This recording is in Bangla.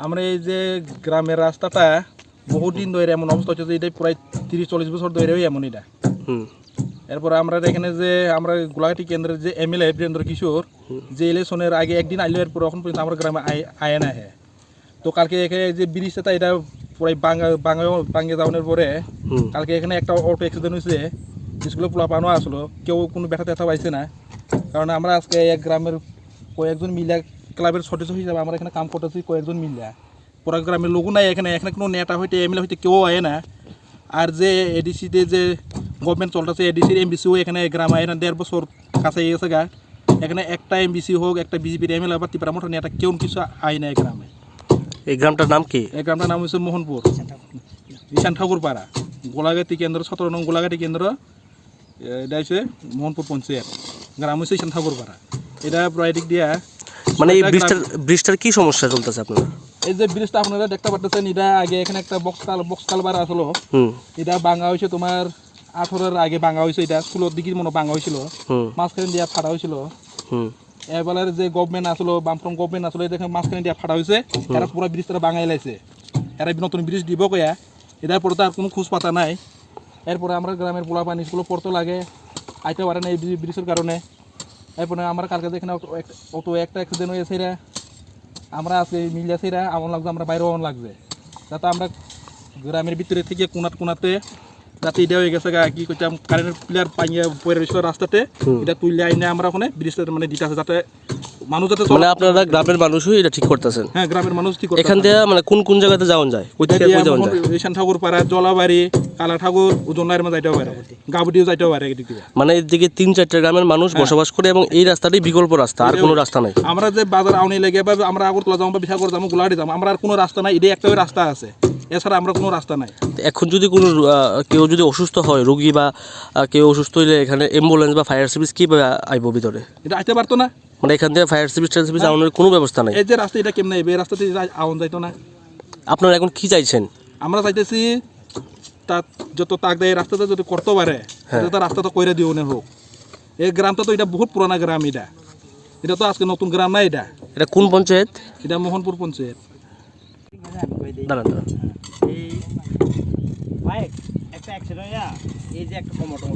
আমরা এই যে গ্রামের রাস্তাটা বহুদিন ধরে এমন অবস্থা হচ্ছে যে এটা প্রায় 30-40 বছর ধরেই এমন এটা। এরপরে আমরা এখানে যে আমরা গোলাঘাটি কেন্দ্রের যে এমএলএ বীরেন্দ্র কিশোর যে ইলেকশনের আগে একদিন আইলো, এরপর এখন পর্যন্ত আমার গ্রামে আয় না হে। তো কালকে এখানে যে ব্রিজটা এটা প্রায় ভাঙে যাওয়ার পরে কালকে এখানে একটা অটো অ্যাক্সিডেন্ট হয়েছে, স্কুলে পোলা পানো আসলো, কেউ কোনো ব্যথা ট্যাথা পাইছে না। কারণ আমরা আজকে এক গ্রামের কয়েকজন মিলা ক্লাবের সদস্য হিসাবে আমরা এখানে কাম করতেছি, কয়েকজন মিলা পুরা গ্রামের লোকও নাই এখানে কোনো নেতা হইতে এমএলএ হইতে কেউ আয় না। আর যে এডিসিতে যে গভর্নমেন্ট চলতেছে, এডিসির এমবিসিও এখানে গ্রামে আয় না, 1.5 বছর কাছে গেছে গা। এখানে একটা এমবিসি হোক, একটা বিজেপির এমএলএ বা ত্রিপুরা মোটর নেতা কেউ কিছু আয় না এই গ্রামে। এই গ্রামটার নাম কি? এই গ্রামটার নাম হচ্ছে মোহনপুর, ঈশান ঠাকুর পাড়া, গোলাঘাটি কেন্দ্র, 17 নং গোলাঘাটি কেন্দ্র। এটা হচ্ছে মোহনপুর পঞ্চায়েত, গ্রাম হচ্ছে ঈশান ঠাকুর পাড়া। এটা প্রায় দিক দিয়া মানে এই ব্রিজটার কি সমস্যা চলতেছে আপনারা? এই যে ব্রিজটা আপনারা দেখতে পাচ্ছেন, এটা আগে এখানে একটা বক্স কালবার আসলো, এটা ভাঙা হয়েছে তোমার 18-এর আগে ভাঙা হয়েছে। এটা 16-র দিকে মনে ভাঙা হয়েছিল, মাঝখানে দিয়া ফাটা হয়েছিল। এবার যে গভর্নমেন্ট আসলো, বামফ্রন্ট গভর্নমেন্ট আসলো, দেখেন মাঝখানে দিয়া ফাটা হয়েছে, এরা পুরো ব্রিজটা ভাঙাই লাইছে। এরা নতুন ব্রিজ দিব কয়া, এটার পরে তো আর কোনো খোঁজ পাতা নাই। এরপরে আমরা গ্রামের পোলা পানি স্কুলে পড়তে লাগে, আইতে পারে না এই ব্রিজের কারণে। এরপরে আমরা কালকে এখানে অত একটা অ্যাক্সিডেন্ট হয়েছে, আমরা আজকে মিলিয়েছি, আমন লাগছে, আমরা বাইরেও আমন লাগছে। যাতে আমরা গ্রামের ভিতরে থেকে কোনাতে যাতে এটা হয়ে গেছে কি করতাম, কারেন্টের প্লেয়ার পাইয়ে পরের রাস্তাতে এটা তুললে আইনে আমরা ওখানে ব্রিজটা মানে দিতে আছে, যাতে মানুষ যাতে মানে আপনারা গ্রামের মানুষই এটা ঠিক করতেছেন? হ্যাঁ, গ্রামের মানুষ ঠিক করতেছে। এখান থেকে মানে কোন জায়গাতে যাওয়া যায়? ঈশান ঠাকুর পাড়া, জলাবাড়ি, কালা ঠাকুর, ওজনার মধ্যে যাইতেও পারে, গাবুটিও যাইতেও পারে। মানে এদিকে 3-4টা গ্রামের মানুষ বসবাস করে এবং এই রাস্তাটাই বিকল্প রাস্তা, আর কোনো রাস্তা নাই। আমরা যে বাজার আউনি লেগে বা আমরা আগরতলা যাবো বা বিশাখাগড় যাবো, গোলাঘাটি যাবো, আমরা আর কোনো রাস্তা নাই, এটাই একটা রাস্তা আছে, এছাড়া আমরা কোনো রাস্তা নাই। এখন যদি কোনো কেউ যদি অসুস্থ হয়, রোগী বা কেউ অসুস্থ হইলে এখানে অ্যাম্বুলেন্স বা ফায়ার সার্ভিস কীভাবে আইব ভিতরে? এটা আইতে পারতো না, মানে এখান থেকে ফায়ার সার্ভিস আউনের কোনো ব্যবস্থা নাই। এই যে রাস্তা এটা কেমন এই রাস্তাতে আউন যাইতো না। আপনারা এখন কি চাইছেন? আমরা চাইতেছি তার যত তাক দেয় রাস্তাটা যদি করতে পারে, রাস্তা তো কইরা দিও না হোক। এই গ্রামটা তো এটা বহুত পুরানা গ্রাম, এটা তো আজকে নতুন গ্রাম না। এটা কোন পঞ্চায়েত? এটা মোহনপুর পঞ্চায়েত। দাঁড়ান একটা অ্যাক্সিডেন্ট, এই যে একটা টমেটো